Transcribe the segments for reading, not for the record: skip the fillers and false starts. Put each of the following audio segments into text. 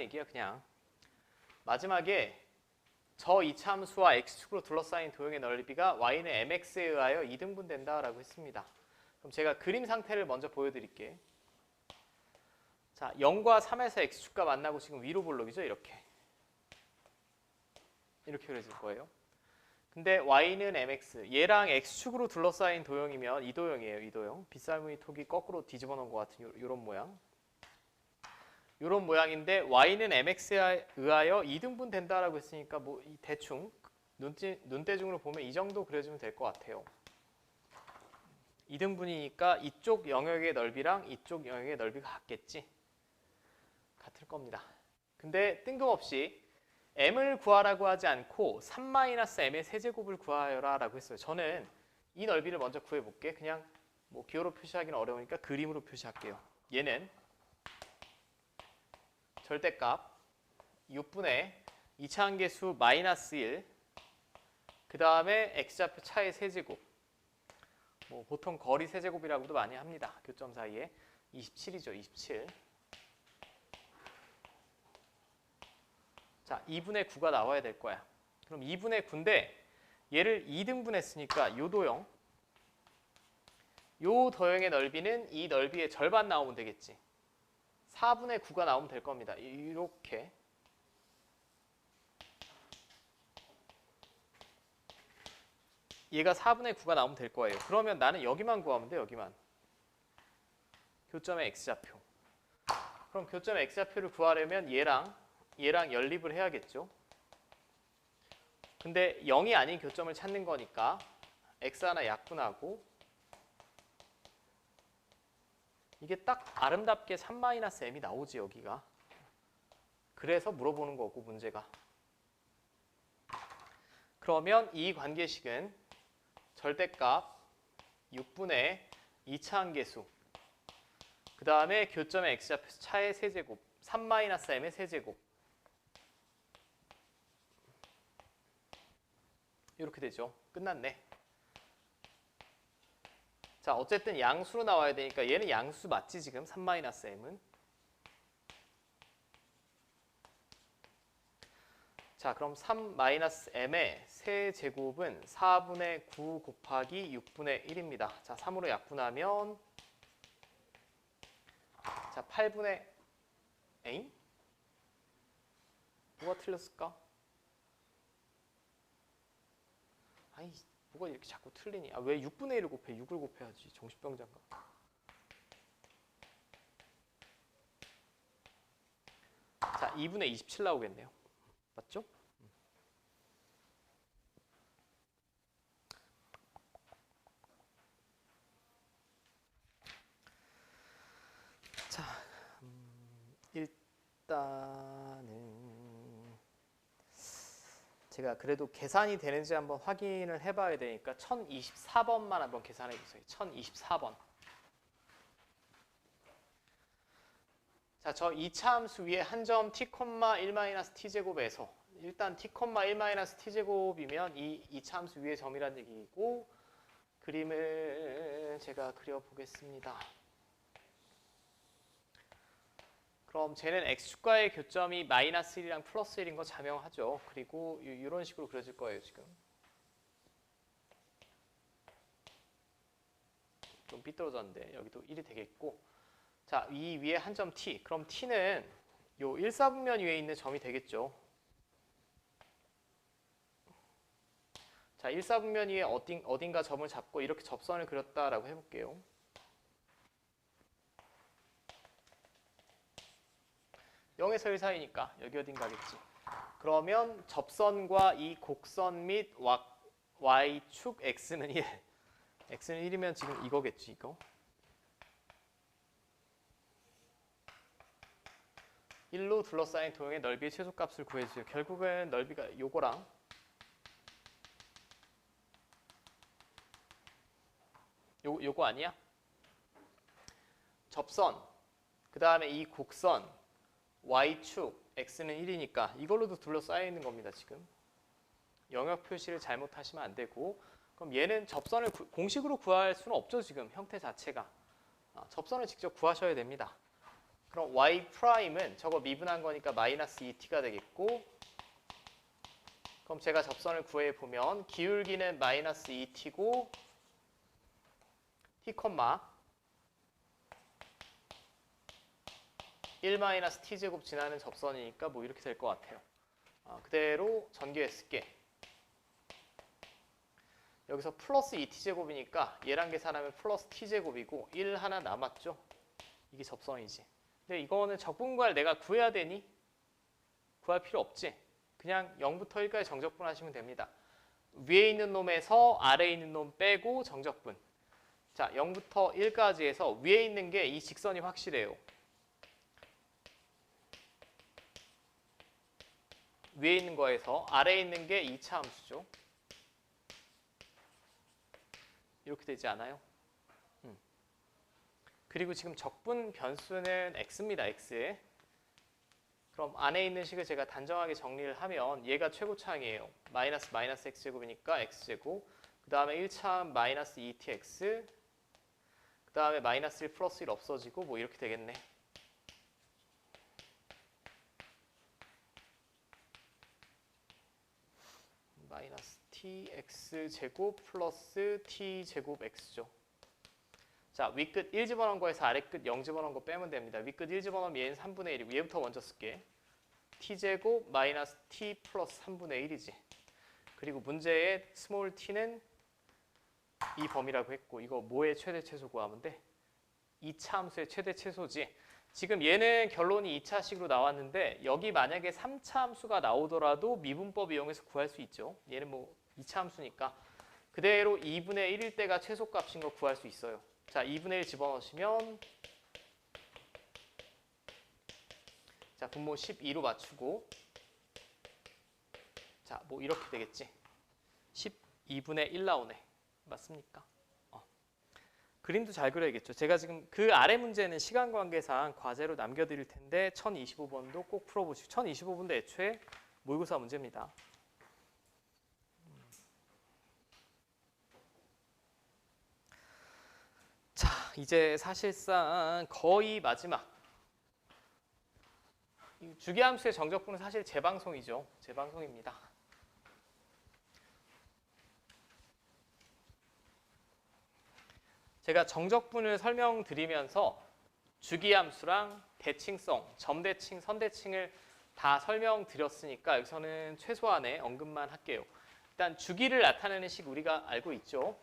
얘기야 그냥. 마지막에 저 이차함수와 x축으로 둘러싸인 도형의 넓이가 y는 mx에 의하여 2등분된다라고 했습니다. 그럼 제가 그림 상태를 먼저 보여드릴게. 자, 0과 3에서 x축과 만나고 지금 위로 볼록이죠? 이렇게 그려질 거예요. 근데 y는 mx, 얘랑 x축으로 둘러싸인 도형이면 이 도형이에요. 이 도형. 빗살무늬 톡이 거꾸로 뒤집어 놓은 것 같은 이런 모양. 이런 모양인데 y는 mx에 의하여 2등분 된다라고 했으니까 뭐 대충 눈대중으로 보면 이 정도 그려주면 될 것 같아요. 2등분이니까 이쪽 영역의 넓이랑 이쪽 영역의 넓이가 같겠지? 같을 겁니다. 근데 뜬금없이 m을 구하라고 하지 않고 3-m의 세제곱을 구하여라 라고 했어요. 저는 이 넓이를 먼저 구해볼게. 그냥 뭐 기호로 표시하기는 어려우니까 그림으로 표시할게요. 얘는 절대값 6분의 2차함계수 마이너스 1, 그 다음에 x좌표 차의 세제곱, 뭐 보통 거리 세제곱이라고도 많이 합니다. 교점 사이에 27이죠. 27. 자, 2분의 9가 나와야 될 거야. 그럼 2분의 9인데 얘를 2등분 했으니까 요 도형, 요 도형의 넓이는 이 넓이의 절반 나오면 되겠지. 4분의 9가 나오면 될 겁니다. 이렇게. 얘가 4분의 9가 나오면 될 거예요. 그러면 나는 여기만 구하면 돼. 여기만. 교점의 x좌표. 그럼 교점의 x좌표를 구하려면 얘랑 연립을 해야겠죠. 근데 0이 아닌 교점을 찾는 거니까 x 하나 약분하고 이게 딱 아름답게 3-m이 나오지 여기가. 그래서 물어보는 거고 문제가. 그러면 이 관계식은 절대값 6분의 2차함계수, 그 다음에 교점의 x좌표 차의 세제곱, 3-m의 세제곱, 이렇게 되죠. 끝났네. 자, 어쨌든 양수로 나와야 되니까 얘는 양수 맞지 지금? 3-m은. 자, 그럼 3-m의 세제곱은 4분의 9 곱하기 6분의 1입니다. 자, 3으로 약분하면 자, 8분의 에잉? 뭐가 틀렸을까? 아이, 뭐가 이렇게 자꾸 틀리니? 아, 왜 6분의 1을 곱해? 6을 곱해야지. 정신병자인가? 자, 2분의 27 나오겠네요. 맞죠? 자, 일단은 제가 그래도 계산이 되는지 한번 확인을 해봐야 되니까 1024번만 한번 계산해 보세요. 1024번. 자, 저 2차 함수 위에 한 점 t, 1-t제곱에서 일단 t, 1-t제곱이면 이 2차 함수 위에 점이란 얘기고 그림을 제가 그려보겠습니다. 그럼 쟤는 x축과의 교점이 마이너스 1이랑 플러스 1인 거 자명하죠. 그리고 이런 식으로 그려질 거예요, 지금. 좀 삐뚤어졌는데 여기도 1이 되겠고. 자, 이 위에 한 점 t. 그럼 t는 요 1사분면 위에 있는 점이 되겠죠. 자, 1사분면 위에 어딘가 점을 잡고 이렇게 접선을 그렸다라고 해볼게요. (0에서 1) 사이니까 여기 어딘가겠지. 그러면 접선과 이 곡선 및 y축 x는 1. x는 1이면 지금 이거겠지, 이거. 1로 둘러싸인 도형의 넓이의 최소값을 구해주세요. 결국은 넓이가 요거랑 요거 아니야? 접선, 그 다음에 이 곡선, y축, x는 1이니까 이걸로도 둘러싸여 있는 겁니다, 지금. 영역 표시를 잘못하시면 안 되고. 그럼 얘는 접선을 공식으로 구할 수는 없죠, 지금 형태 자체가. 접선을 직접 구하셔야 됩니다. 그럼 y 프라임은 저거 미분한 거니까 마이너스 2t가 되겠고, 그럼 제가 접선을 구해보면 기울기는 마이너스 2t고 t, 1 마이너스 t제곱 지나는 접선이니까 뭐 이렇게 될 것 같아요. 그대로 전개했을게. 여기서 플러스 2t제곱이니까 얘랑 계산하면 플러스 t제곱이고 1 하나 남았죠. 이게 접선이지. 근데 이거는 적분구할 내가 구해야 되니? 구할 필요 없지. 그냥 0부터 1까지 정적분 하시면 됩니다. 위에 있는 놈에서 아래에 있는 놈 빼고 정적분. 자, 0부터 1까지 해서 위에 있는 게 이 직선이 확실해요. 위에 있는 거에서 아래에 있는 게 2차 함수죠. 이렇게 되지 않아요? 그리고 지금 적분 변수는 x입니다. x. 그럼 안에 있는 식을 제가 단정하게 정리를 하면 얘가 최고차항이에요. 마이너스 마이너스 x제곱이니까 x제곱. 그 다음에 1차항 마이너스 2tx. 그 다음에 마이너스 1 플러스 1 없어지고 뭐 이렇게 되겠네. 마이너스 tx제곱 플러스 t제곱 x죠. 자, 윗끝 1 집어넣은 거에서 아래끝 0 집어넣은 거 빼면 됩니다. 윗끝 1 집어넣으면 얘는 3분의 1이고 얘부터 먼저 쓸게. t제곱 마이너스 t 플러스 3분의 1이지. 그리고 문제의 스몰 t는 이 범위라고 했고 이거 뭐의 최대 최소 구하면 돼? 2차 함수의 최대 최소지. 지금 얘는 결론이 2차식으로 나왔는데 여기 만약에 3차 함수가 나오더라도 미분법 이용해서 구할 수 있죠. 얘는 뭐 2차 함수니까. 그대로 2분의 1일 때가 최소값인 거 구할 수 있어요. 자, 2분의 1 집어넣으시면 자, 분모 12로 맞추고 자, 뭐 이렇게 되겠지. 12분의 1 나오네. 맞습니까? 그림도 잘 그려야겠죠. 제가 지금 그 아래 문제는 시간 관계상 과제로 남겨드릴 텐데 1025번도 꼭 풀어보시고 1025번도 애초에 모의고사 문제입니다. 자, 이제 사실상 거의 마지막. 주기함수의 정적분은 사실 재방송이죠. 재방송입니다. 제가 정적분을 설명드리면서 주기함수랑 대칭성, 점대칭, 선대칭을 다 설명드렸으니까 여기서는 최소한의 언급만 할게요. 일단 주기를 나타내는 식 우리가 알고 있죠.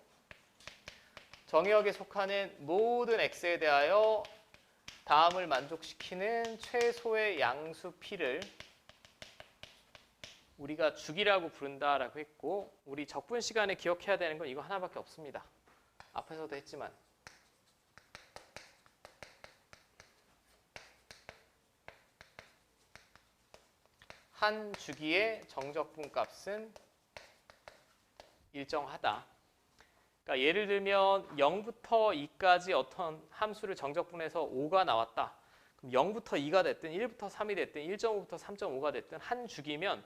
정의역에 속하는 모든 x에 대하여 다음을 만족시키는 최소의 양수 p를 우리가 주기라고 부른다라고 했고 우리 적분 시간에 기억해야 되는 건 이거 하나밖에 없습니다. 앞에서도 했지만 한 주기의 정적분 값은 일정하다. 그러니까 예를 들면 0부터 2까지 어떤 함수를 정적분해서 5가 나왔다. 그럼 0부터 2가 됐든 1부터 3이 됐든 1.5부터 3.5가 됐든 한 주기면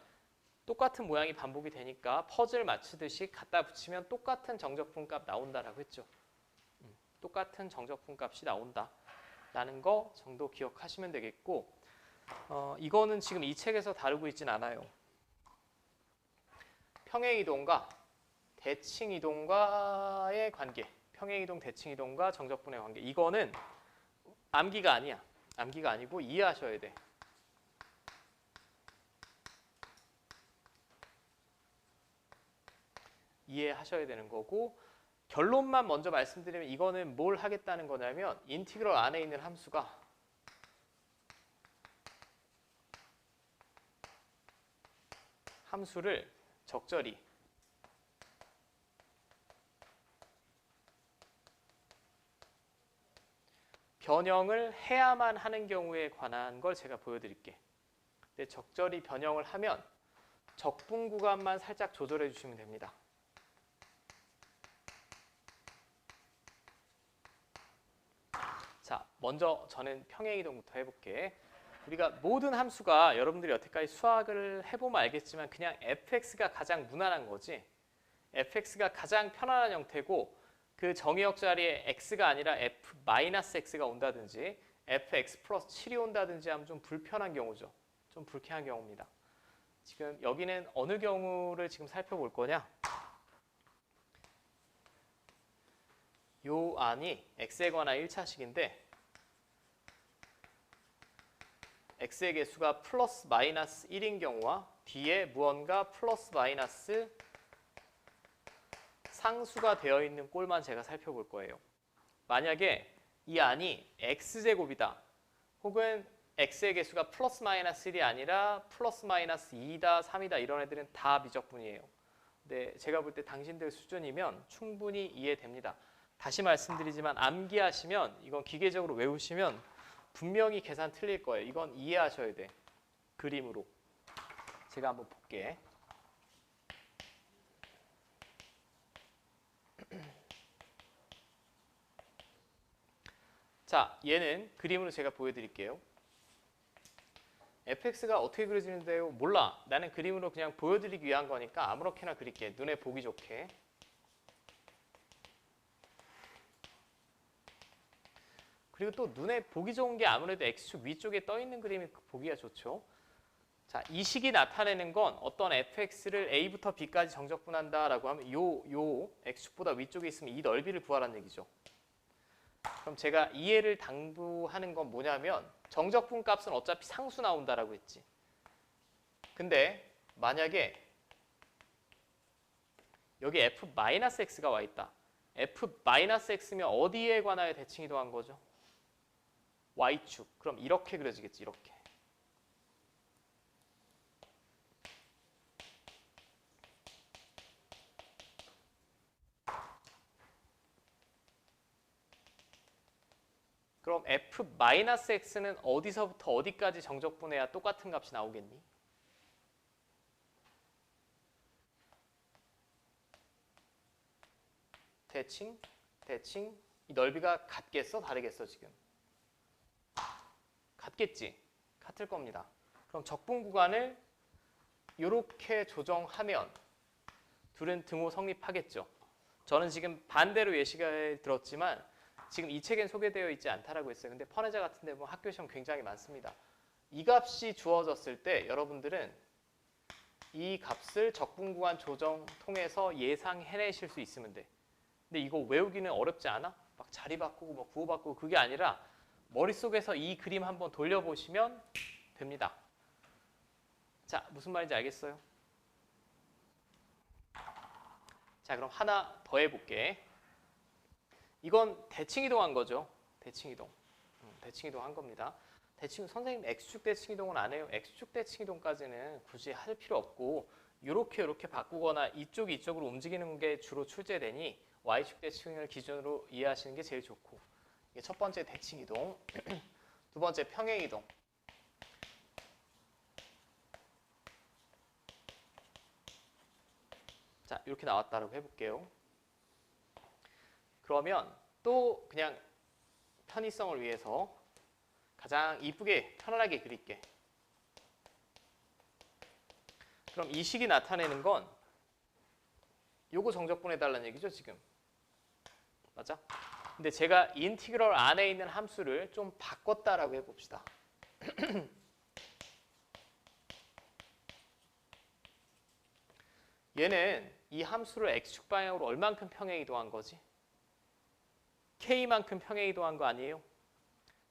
똑같은 모양이 반복이 되니까 퍼즐 맞추듯이 갖다 붙이면 똑같은 정적분 값 나온다라고 했죠. 똑같은 정적분 값이 나온다라는 거 정도 기억하시면 되겠고 이거는 지금 이 책에서 다루고 있진 않아요. 평행이동과 대칭이동과의 관계, 평행이동, 대칭이동과 정적분의 관계. 이거는 암기가 아니야. 암기가 아니고 이해하셔야 돼. 이해하셔야 되는 거고 결론만 먼저 말씀드리면 이거는 뭘 하겠다는 거냐면 인티그럴 안에 있는 함수가 함수를 적절히 변형을 해야만 하는 경우에 관한 걸 제가 보여드릴게. 근데 적절히 변형을 하면 적분 구간만 살짝 조절해 주시면 됩니다. 자, 먼저 저는 평행이동부터 해볼게. 우리가 모든 함수가 여러분들이 여태까지 수학을 해보면 알겠지만 그냥 fx가 가장 무난한 거지. fx가 가장 편안한 형태고 그 정의역 자리에 x가 아니라 f-x가 온다든지 fx 플러스 7이 온다든지 하면 좀 불편한 경우죠. 좀 불쾌한 경우입니다. 지금 여기는 어느 경우를 지금 살펴볼 거냐? 요 안이 x에 관한 1차식인데 x의 개수가 플러스 마이너스 1인 경우와 뒤에 무언가 플러스 마이너스 상수가 되어 있는 꼴만 제가 살펴볼 거예요. 만약에 이 안이 x제곱이다 혹은 x의 개수가 플러스 마이너스 1이 아니라 플러스 마이너스 2다 3이다 이런 애들은 다 미적분이에요. 근데 제가 볼 때 당신들 수준이면 충분히 이해됩니다. 다시 말씀드리지만 암기하시면 이건 기계적으로 외우시면 분명히 계산 틀릴 거예요. 이건 이해하셔야 돼. 그림으로. 제가 한번 볼게. 자, 얘는 그림으로 제가 보여드릴게요. fx가 어떻게 그려지는데요? 몰라. 나는 그림으로 그냥 보여드리기 위한 거니까 아무렇게나 그릴게. 눈에 보기 좋게. 그리고 또 눈에 보기 좋은 게 아무래도 x축 위쪽에 떠 있는 그림이 보기가 좋죠. 자, 이 식이 나타내는 건 어떤 fx를 a부터 b까지 정적분한다라고 하면 요 x축보다 위쪽에 있으면 이 넓이를 구하라는 얘기죠. 그럼 제가 이해를 당부하는 건 뭐냐면 정적분 값은 어차피 상수 나온다라고 했지. 근데 만약에 여기 f-x가 와 있다. f-x면 어디에 관하여 대칭 이동한 거죠? y축. 그럼 이렇게 그려지겠지. 이렇게. 그럼 f-x는 어디서부터 어디까지 정적분해야 똑같은 값이 나오겠니? 대칭, 이 넓이가 같겠어? 다르겠어 지금? 같겠지? 같을 겁니다. 그럼 적분 구간을 이렇게 조정하면 둘은 등호 성립하겠죠. 저는 지금 반대로 예시가 들었지만 지금 이 책엔 소개되어 있지 않다라고 했어요. 근데 펀해자 같은 데 보면 학교 시험 굉장히 많습니다. 이 값이 주어졌을 때 여러분들은 이 값을 적분 구간 조정 통해서 예상해내실 수 있으면 돼. 근데 이거 외우기는 어렵지 않아? 막 자리 바꾸고 뭐 구호 바꾸고 그게 아니라 머릿속에서 이 그림 한번 돌려보시면 됩니다. 자, 무슨 말인지 알겠어요? 자, 그럼 하나 더 해볼게. 이건 대칭 이동한 거죠. 대칭 이동. 대칭 이동한 겁니다. 선생님 X축 대칭 이동은 안 해요. X축 대칭 이동까지는 굳이 할 필요 없고 이렇게 바꾸거나 이쪽으로 움직이는 게 주로 출제되니 Y축 대칭을 기준으로 이해하시는 게 제일 좋고 이게 첫 번째 대칭 이동, 두 번째 평행 이동. 자, 이렇게 나왔다라고 해볼게요. 그러면 또 그냥 편의성을 위해서 가장 이쁘게 편안하게 그릴게. 그럼 이 식이 나타내는 건 요거 정적분해달라는 얘기죠 지금. 맞아? 근데 제가 인티그럴 안에 있는 함수를 좀 바꿨다라고 해봅시다. 얘는 이 함수를 x축 방향으로 얼만큼 평행 이동한 거지? k만큼 평행 이동한 거 아니에요?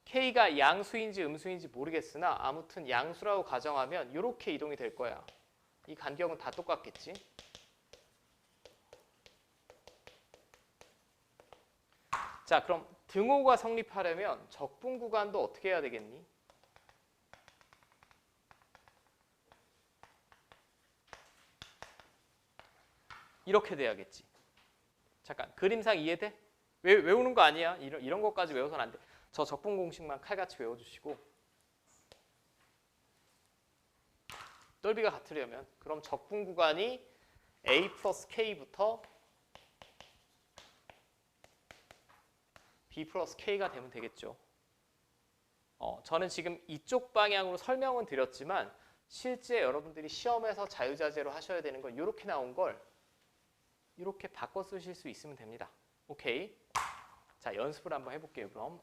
k가 양수인지 음수인지 모르겠으나 아무튼 양수라고 가정하면 이렇게 이동이 될 거야. 이 간격은 다 똑같겠지? 자, 그럼 등호가 성립하려면 적분 구간도 어떻게 해야 되겠니? 이렇게 돼야겠지. 잠깐, 그림상 이해돼? 외우는 거 아니야. 이런 것까지 외워서는 안 돼. 저 적분 공식만 칼같이 외워주시고 넓이가 같으려면 그럼 적분 구간이 a 플러스 k부터 b 플러스 k가 되면 되겠죠. 저는 지금 이쪽 방향으로 설명은 드렸지만 실제 여러분들이 시험에서 자유자재로 하셔야 되는 건 이렇게 나온 걸 이렇게 바꿔 쓰실 수 있으면 됩니다. 오케이. 자, 연습을 한번 해볼게요. 그럼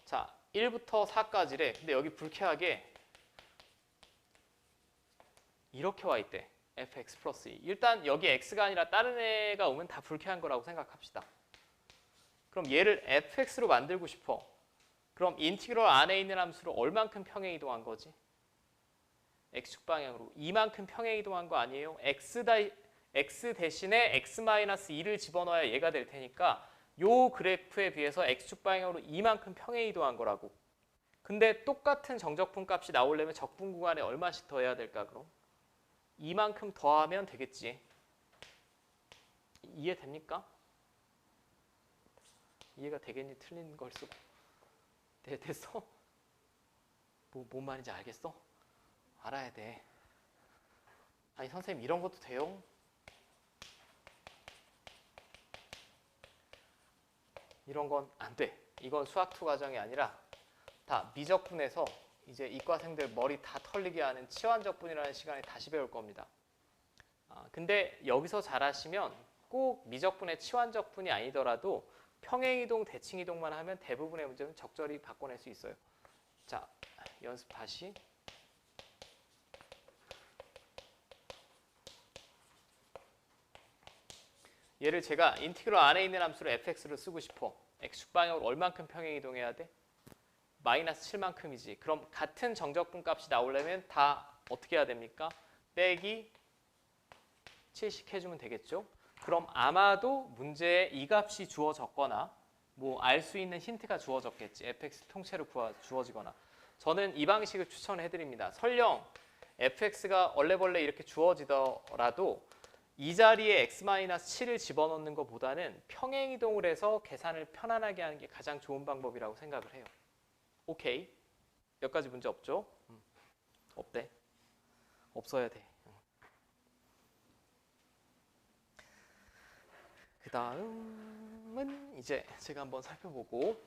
자, 1부터 4까지래. 근데 여기 불쾌하게 이렇게 와 있대. fx 플러스 2. 일단 여기 x가 아니라 다른 애가 오면 다 불쾌한 거라고 생각합시다. 그럼 얘를 fx로 만들고 싶어. 그럼 인티그럴 안에 있는 함수를 얼만큼 평행 이동한 거지? x축 방향으로. 이만큼 평행 이동한 거 아니에요? x 대신에 x-2를 집어넣어야 얘가 될 테니까 요 그래프에 비해서 x축 방향으로 이만큼 평행 이동한 거라고. 근데 똑같은 정적분 값이 나오려면 적분 구간에 얼마씩 더해야 될까 그럼? 이만큼 더하면 되겠지. 이해됩니까? 이해가 되겠니? 틀린 걸 쓰고. 됐어? 뭔 말인지 알겠어? 알아야 돼. 아니 선생님 이런 것도 돼요? 이런 건 안 돼. 이건 수학2 과정이 아니라 다 미적분에서 이제 이과생들 머리 다 털리게 하는 치환적분이라는 시간에 다시 배울 겁니다. 근데 여기서 잘하시면 꼭 미적분의 치환적분이 아니더라도 평행이동, 대칭이동만 하면 대부분의 문제는 적절히 바꿔낼 수 있어요. 자, 연습 다시. 얘를 제가 인티그럴 안에 있는 함수로 fx를 쓰고 싶어. x축 방향으로 얼만큼 평행 이동해야 돼? 마이너스 7만큼이지. 그럼 같은 정적분 값이 나오려면 다 어떻게 해야 됩니까? 빼기 7씩 해주면 되겠죠? 그럼 아마도 문제에 이 값이 주어졌거나 뭐 알 수 있는 힌트가 주어졌겠지. fx 통째로 주어지거나. 저는 이 방식을 추천해드립니다. 설령 fx가 얼레벌레 이렇게 주어지더라도 이 자리에 x-7을 집어넣는 것보다는 평행이동을 해서 계산을 편안하게 하는 게 가장 좋은 방법이라고 생각을 해요. 오케이. 몇 가지 문제 없죠? 없대. 없어야 돼. 그 다음은 이제 제가 한번 살펴보고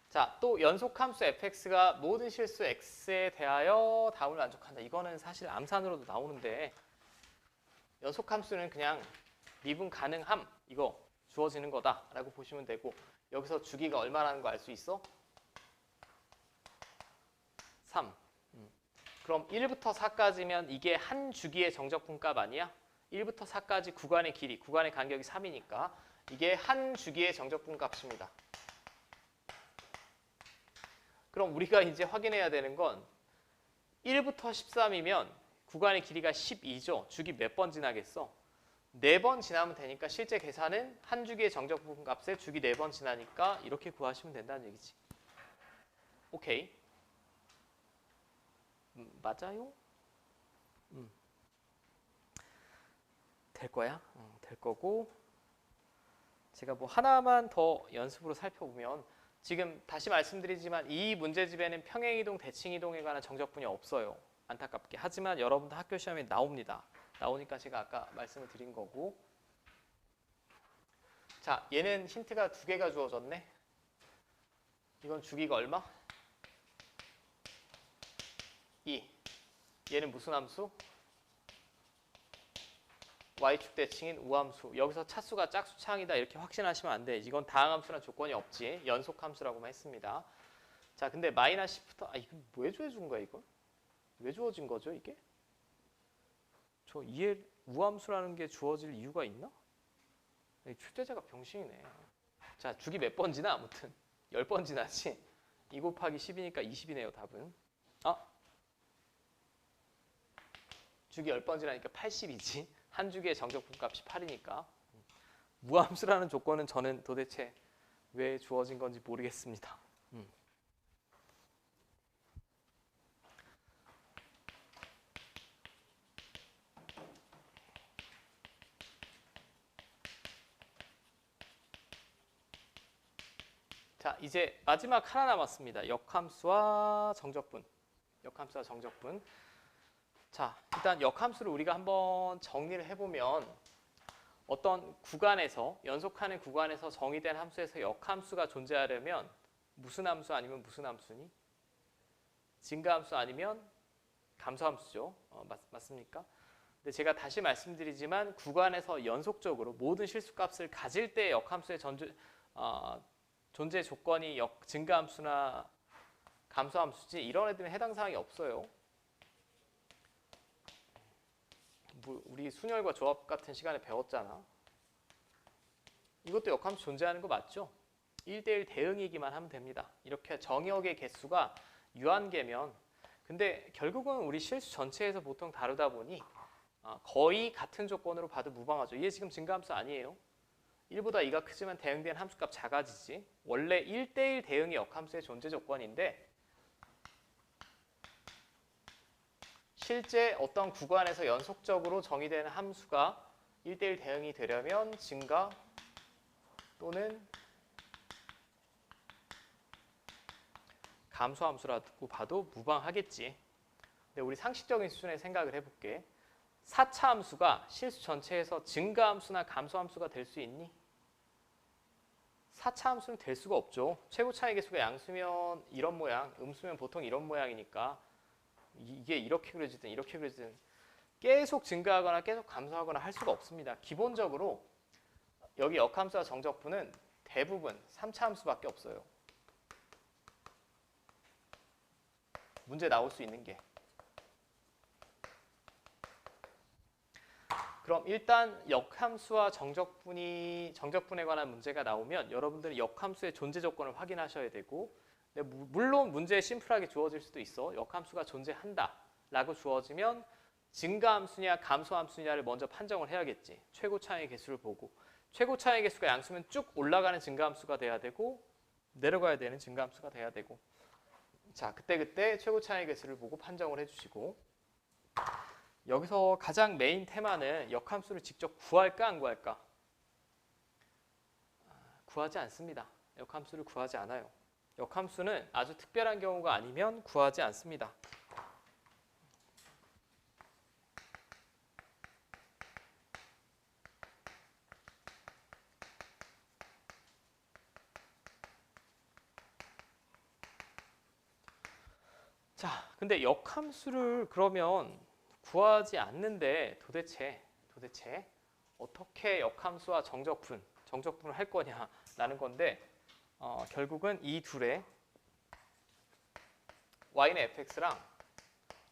자, 또 연속함수 fx가 모든 실수 x에 대하여 답을 만족한다. 이거는 사실 암산으로도 나오는데 연속함수는 그냥 미분 가능함 이거 주어지는 거다라고 보시면 되고 여기서 주기가 얼마라는 거 알 수 있어? 3. 그럼 1부터 4까지면 이게 한 주기의 정적분 값 아니야? 1부터 4까지 구간의 길이, 구간의 간격이 3이니까 이게 한 주기의 정적분 값입니다. 그럼 우리가 이제 확인해야 되는 건 1부터 13이면 구간의 길이가 12죠. 주기 몇 번 지나겠어? 4번 지나면 되니까 실제 계산은 한 주기의 정적분 값에 주기 4번 지나니까 이렇게 구하시면 된다는 얘기지. 오케이. 맞아요? 될 거야? 될 거고 제가 뭐 하나만 더 연습으로 살펴보면 지금 다시 말씀드리지만 이 문제집에는 평행이동, 대칭이동에 관한 정적분이 없어요. 안타깝게. 하지만 여러분들 학교 시험에 나옵니다. 나오니까 제가 아까 말씀을 드린 거고 자, 얘는 힌트가 2개가 주어졌네. 이건 주기가 얼마? 2. 얘는 무슨 함수? y축 대칭인 우함수. 여기서 차수가 짝수 창이다 이렇게 확신하시면 안 돼. 이건 다항함수란 조건이 없지. 연속함수라고만 했습니다. 자, 근데 마이너스 10부터 이거 왜 주어진 거야 이거? 왜 주어진 거죠 이게? 저 이해 우함수라는 게 주어질 이유가 있나? 출제자가 병신이네. 자, 주기 몇 번 지나 아무튼 10번 지나지. 2 곱하기 10이니까 20이네요 답은. 주기 10번 지나니까 80이지. 한 주기의 정적분 값이 8이니까. 무함수라는 조건은 저는 도대체 왜 주어진 건지 모르겠습니다. 자, 이제 마지막 하나 남았습니다. 역함수와 정적분. 역함수와 정적분. 자, 일단 역함수를 우리가 한번 정리를 해보면 어떤 구간에서 연속하는 구간에서 정의된 함수에서 역함수가 존재하려면 무슨 함수 아니면 무슨 함수니? 증가함수 아니면 감소함수죠. 맞습니까? 근데 제가 다시 말씀드리지만 구간에서 연속적으로 모든 실수값을 가질 때 역함수의 존재 조건이 증가함수나 감소함수지 이런 애들은 해당 사항이 없어요. 우리 순열과 조합 같은 시간에 배웠잖아. 이것도 역함수 존재하는 거 맞죠? 1대1 대응이기만 하면 됩니다. 이렇게 정역의 개수가 유한계면 근데 결국은 우리 실수 전체에서 보통 다루다 보니 거의 같은 조건으로 봐도 무방하죠. 얘 지금 증가함수 아니에요. 1보다 2가 크지만 대응된 함수값 작아지지. 원래 1대1 대응이 역함수의 존재 조건인데 실제 어떤 구간에서 연속적으로 정의되는 함수가 1대1 대응이 되려면 증가 또는 감소함수라고 봐도 무방하겠지. 근데 우리 상식적인 수준의 생각을 해볼게. 4차 함수가 실수 전체에서 증가함수나 감소함수가 될 수 있니? 4차 함수는 될 수가 없죠. 최고 차이 개수가 양수면 이런 모양, 음수면 보통 이런 모양이니까 이게 이렇게 그려지든 이렇게 그려지든 계속 증가하거나 계속 감소하거나 할 수가 없습니다. 기본적으로 여기 역함수와 정적분은 대부분 3차 함수밖에 없어요. 문제 나올 수 있는 게. 그럼 일단 역함수와 정적분에 관한 문제가 나오면 여러분들은 역함수의 존재 조건을 확인하셔야 되고 물론 문제에 심플하게 주어질 수도 있어. 역함수가 존재한다 라고 주어지면 증가함수냐 감소함수냐를 먼저 판정을 해야겠지. 최고 차이 개수를 보고 최고 차이 개수가 양수면 쭉 올라가는 증가함수가 돼야 되고 내려가야 되는 증가함수가 돼야 되고 자 그때 최고 차이 개수를 보고 판정을 해주시고 여기서 가장 메인 테마는 역함수를 직접 구할까 안 구할까? 구하지 않습니다. 역함수를 구하지 않아요. 역함수는 아주 특별한 경우가 아니면 구하지 않습니다. 자, 근데 역함수를 그러면 구하지 않는데 도대체 어떻게 역함수와 정적분을 할 거냐라는 건데 결국은 이 둘의 y는 fx랑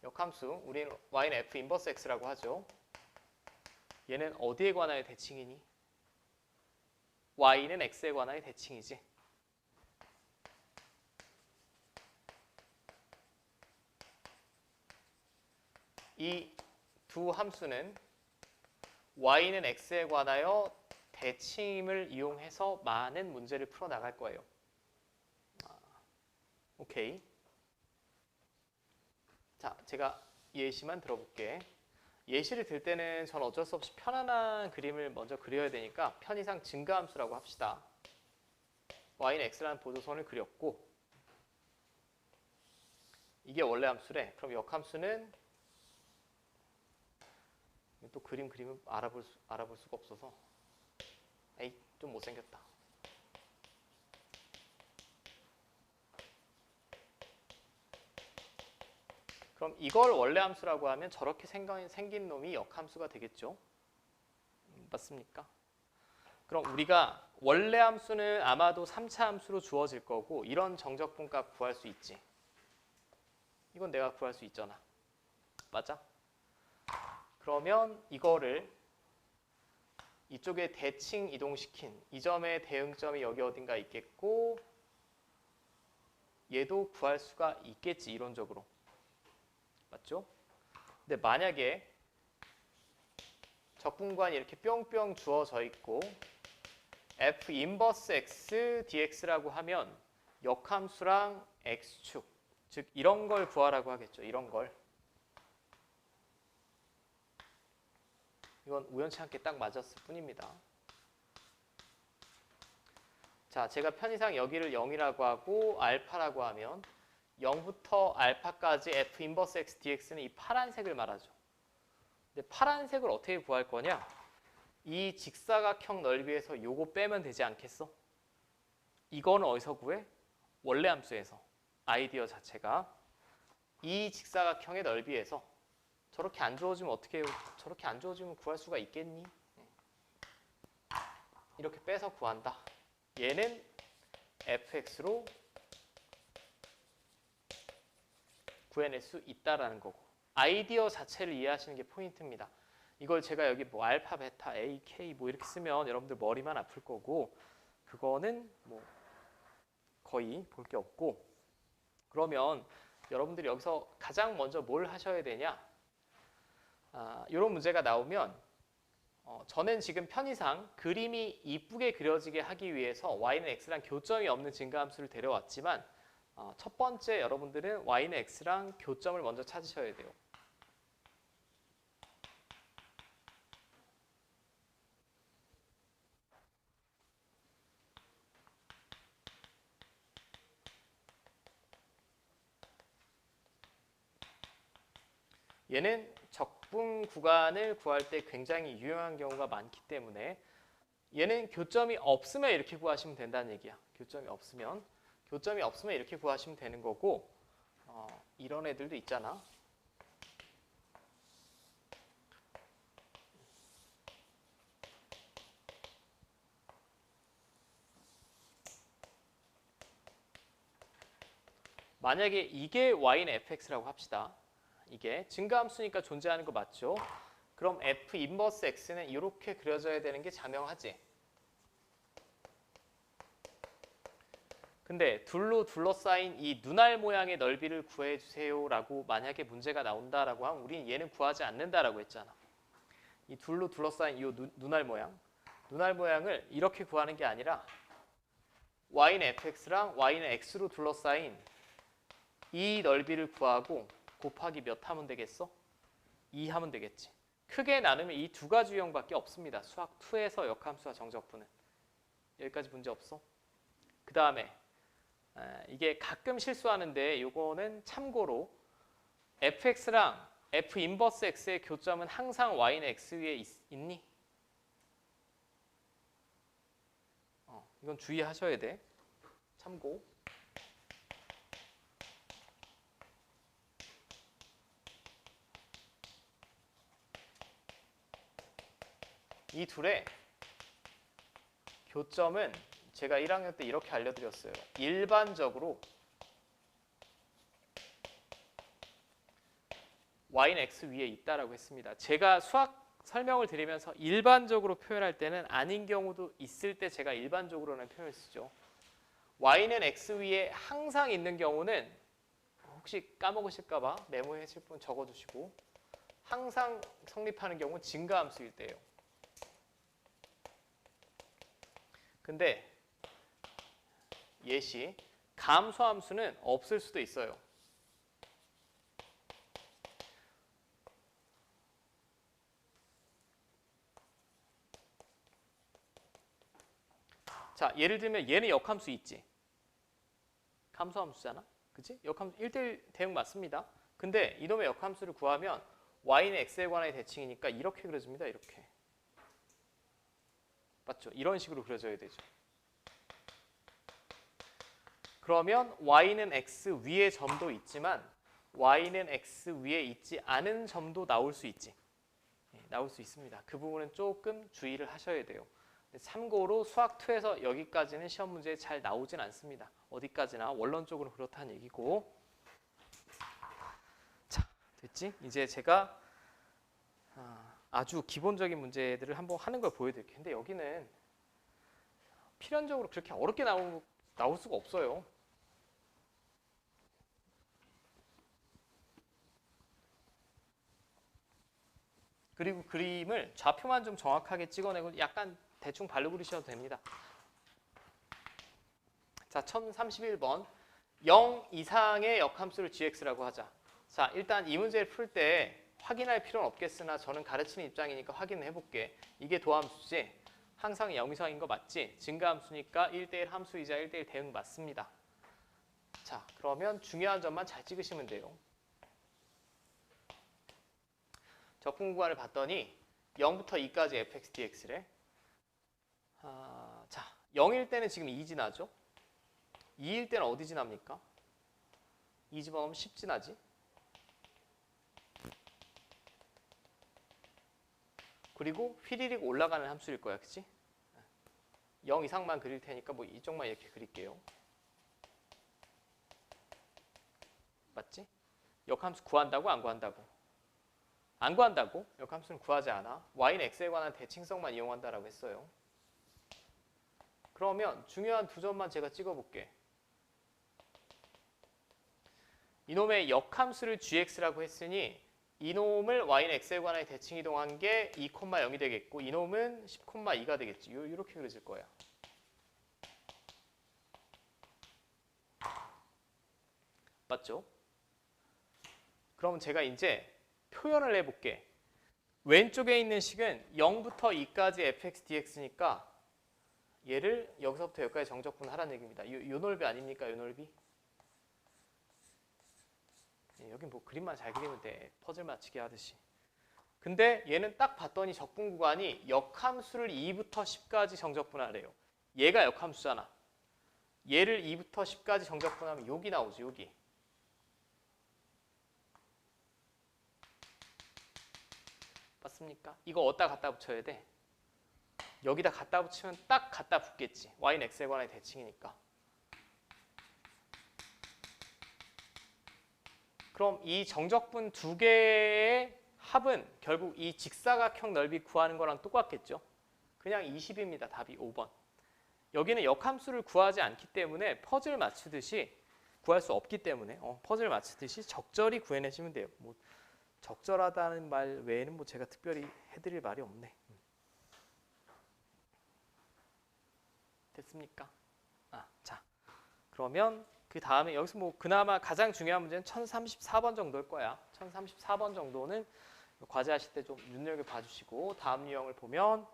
역함수, 우리는 y는 f 인버스 x라고 하죠. 얘는 어디에 관하여 대칭이니? y는 x에 관하여 대칭이지. 이 두 함수는 y는 x에 관하여 대칭임을 이용해서 많은 문제를 풀어나갈 거예요. 오케이. 자, 제가 예시만 들어볼게. 예시를 들 때는 전 어쩔 수 없이 편안한 그림을 먼저 그려야 되니까 편의상 증가함수라고 합시다. y는 x라는 보조선을 그렸고 이게 원래 함수래. 그럼 역함수는 또 그림을 알아볼 수가 없어서 에이 좀 못생겼다. 그럼 이걸 원래 함수라고 하면 저렇게 생긴 놈이 역함수가 되겠죠. 맞습니까? 그럼 우리가 원래 함수는 아마도 3차 함수로 주어질 거고 이런 정적분값 구할 수 있지. 이건 내가 구할 수 있잖아. 맞아? 그러면 이거를 이쪽에 대칭 이동시킨 이 점의 대응점이 여기 어딘가 있겠고 얘도 구할 수가 있겠지 이론적으로. 맞죠? 근데 만약에 적분관이 이렇게 뿅뿅 주어져 있고 f 인버스 x dx라고 하면 역함수랑 x축 즉 이런 걸 구하라고 하겠죠. 이런 걸. 이건 우연치 않게 딱 맞았을 뿐입니다. 자, 제가 편의상 여기를 0이라고 하고 알파라고 하면 0부터 알파까지 f 인버스 x dx는 이 파란색을 말하죠. 근데 파란색을 어떻게 구할 거냐? 이 직사각형 넓이에서 요거 빼면 되지 않겠어? 이거는 어디서 구해? 원래 함수에서. 아이디어 자체가 이 직사각형의 넓이에서 저렇게 안 주어지면 어떻게 해요? 저렇게 안 주어지면 구할 수가 있겠니? 이렇게 빼서 구한다. 얘는 fx로 구해낼 수 있다라는 거고. 아이디어 자체를 이해하시는 게 포인트입니다. 이걸 제가 여기 뭐 알파, 베타, A, K 뭐 이렇게 쓰면 여러분들 머리만 아플 거고 그거는 뭐 거의 볼 게 없고 그러면 여러분들이 여기서 가장 먼저 뭘 하셔야 되냐? 이런 문제가 나오면 저는 지금 편의상 그림이 이쁘게 그려지게 하기 위해서 y는 x랑 교점이 없는 증가함수를 데려왔지만 첫 번째 여러분들은 y는 x랑 교점을 먼저 찾으셔야 돼요. 얘는 적분 구간을 구할 때 굉장히 유용한 경우가 많기 때문에 얘는 교점이 없으면 이렇게 구하시면 된다는 얘기야. 교점이 없으면 이렇게 구하시면 되는 거고 이런 애들도 있잖아. 만약에 이게 y는 fx라고 합시다. 이게 증가함수니까 존재하는 거 맞죠? 그럼 f 인버스 x는 이렇게 그려져야 되는 게 자명하지? 근데 둘로 둘러싸인 이 눈알 모양의 넓이를 구해주세요 라고 만약에 문제가 나온다라고 하면 우리는 얘는 구하지 않는다라고 했잖아. 이 둘로 둘러싸인 이 눈알 모양을 이렇게 구하는 게 아니라 y는 fx랑 y는 x로 둘러싸인 이 넓이를 구하고 곱하기 몇 하면 되겠어? 2 하면 되겠지. 크게 나누면 이 두 가지 유형밖에 없습니다. 수학 2에서 역함수와 정적분은. 여기까지 문제 없어? 그 다음에 이게 가끔 실수하는데 이거는 참고로 fx랑 f 인버스 x의 교점은 항상 y는 x 위에 있니? 이건 주의하셔야 돼. 참고. 이 둘의 교점은 제가 1학년 때 이렇게 알려드렸어요. 일반적으로 y는 x 위에 있다라고 했습니다. 제가 수학 설명을 드리면서 일반적으로 표현할 때는 아닌 경우도 있을 때 제가 일반적으로는 표현을 쓰죠. y는 x 위에 항상 있는 경우는 혹시 까먹으실까 봐 메모하실 분 적어두시고 항상 성립하는 경우는 증가함수일 때예요. 근데 예시 감소함수는 없을 수도 있어요. 자, 예를 들면 얘는 역함수 있지. 감소함수잖아. 그치? 역함수 1대1 대응 맞습니다. 근데 이놈의 역함수를 구하면 y는 x에 관한 대칭이니까 이렇게 그려집니다. 이렇게. 맞죠? 이런 식으로 그려져야 되죠. 그러면 y는 x 위에 점도 있지만 y는 x 위에 있지 않은 점도 나올 수 있지. 나올 수 있습니다. 그 부분은 조금 주의를 하셔야 돼요. 참고로 수학 2에서 여기까지는 시험 문제에 잘 나오진 않습니다. 어디까지나 원론적으로 그렇다는 얘기고. 자, 됐지? 이제 제가 아주 기본적인 문제들을 한번 하는 걸 보여드릴게요. 근데 여기는 필연적으로 그렇게 어렵게 나올 수가 없어요. 그리고 그림을 좌표만 좀 정확하게 찍어내고 약간 대충 발로 그리셔도 됩니다. 자, 1031번 0 이상의 역함수를 gx라고 하자. 자, 일단 이 문제를 풀 때 확인할 필요는 없겠으나 저는 가르치는 입장이니까 확인을 해볼게. 이게 도함수지? 항상 0 이상인 거 맞지? 증가함수니까 1대1 함수이자 1대1 대응 맞습니다. 자, 그러면 중요한 점만 잘 찍으시면 돼요. 적분 구간을 봤더니 0부터 2까지 fx dx래. 자, 0일 때는 지금 2 지나죠? 2일 때는 어디 지납니까? 2 집어넣으면 10 지나지? 그리고 휘리릭 올라가는 함수일 거야, 그치? 0 이상만 그릴 테니까 뭐 이쪽만 이렇게 그릴게요. 맞지? 역함수 구한다고 안 구한다고? 안 구한다고? 역함수는 구하지 않아. y는 x에 관한 대칭성만 이용한다라고 했어요. 그러면 중요한 두 점만 제가 찍어볼게. 이놈의 역함수를 gx라고 했으니 이놈을 y는 x에 관한 대칭 이동한 게 2,0이 되겠고 이놈은 10,2가 되겠지. 이렇게 그려질 거야. 맞죠? 그럼 제가 이제 표현을 해볼게. 왼쪽에 있는 식은 0부터 2까지 fx dx니까 얘를 여기서부터 여기까지 정적분 하라는 얘기입니다. 요 넓이 아닙니까? 요 넓이? 여긴 뭐 그림만 잘 그리면 돼. 퍼즐 맞추기 하듯이. 근데 얘는 딱 봤더니 적분 구간이 역함수를 2부터 10까지 정적분하래요. 얘가 역함수잖아. 얘를 2부터 10까지 정적분하면 여기 나오지, 여기. 맞습니까? 이거 어디다 갖다 붙여야 돼? 여기다 갖다 붙이면 딱 갖다 붙겠지. y는 x에 관한 대칭이니까. 그럼 이 정적분 두 개의 합은 결국 이 직사각형 넓이 구하는 거랑 똑같겠죠? 그냥 20입니다. 답이 5번. 여기는 역함수를 구하지 않기 때문에 퍼즐 맞추듯이 구할 수 없기 때문에 퍼즐 맞추듯이 적절히 구해내시면 돼요. 뭐 적절하다는 말 외에는 뭐 제가 특별히 해드릴 말이 없네. 됐습니까? 자, 그러면 그 다음에 여기서 뭐 그나마 가장 중요한 문제는 1034번 정도일 거야. 1034번 정도는 과제하실 때 좀 눈여겨 봐주시고 다음 유형을 보면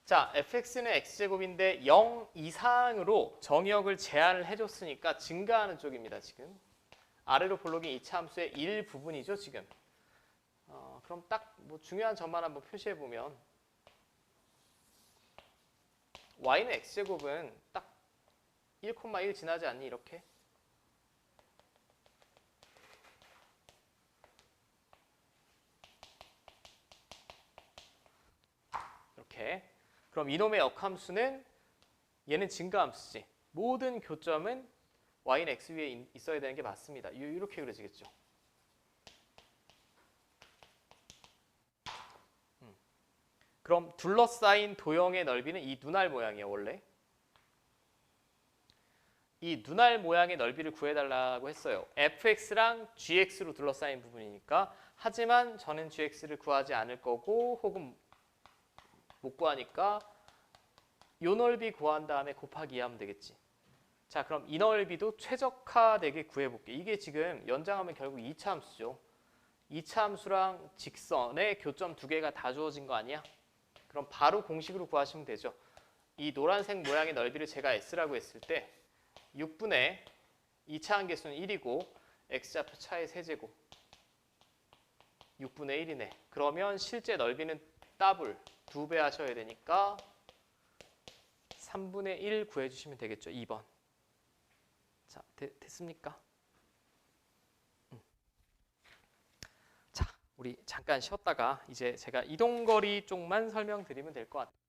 자, fx는 x제곱인데 0 이상으로 정의역을 제한을 해줬으니까 증가하는 쪽입니다. 지금 아래로 볼록인 이차 함수의 일부분이죠. 지금 그럼 딱 뭐 중요한 점만 한번 표시해 보면 y는 x제곱은 딱 1,1 지나지 않니? 이렇게 그럼 이놈의 역함수는 얘는 증가함수지. 모든 교점은 y는 x 위에 있어야 되는 게 맞습니다. 이렇게 그려지겠죠. 그럼 둘러싸인 도형의 넓이는 이 눈알 모양이에요. 원래 이 눈알 모양의 넓이를 구해달라고 했어요. fx랑 gx로 둘러싸인 부분이니까. 하지만 저는 gx를 구하지 않을 거고 혹은 못 구하니까 요 넓이 구한 다음에 곱하기 2 하면 되겠지. 자, 그럼 이 넓이도 최적화되게 구해볼게. 이게 지금 연장하면 결국 2차 함수죠. 2차 함수랑 직선의 교점 두 개가 다 주어진 거 아니야? 그럼 바로 공식으로 구하시면 되죠. 이 노란색 모양의 넓이를 제가 s라고 했을 때 6분의 2차 한계수는 1이고 x좌표 차의 세제곱 6분의 1이네. 그러면 실제 넓이는 더블 2배 하셔야 되니까 3분의 1 구해주시면 되겠죠. 2번. 자, 됐습니까? 자, 우리 잠깐 쉬었다가 이제 제가 이동거리 쪽만 설명드리면 될 것 같아요.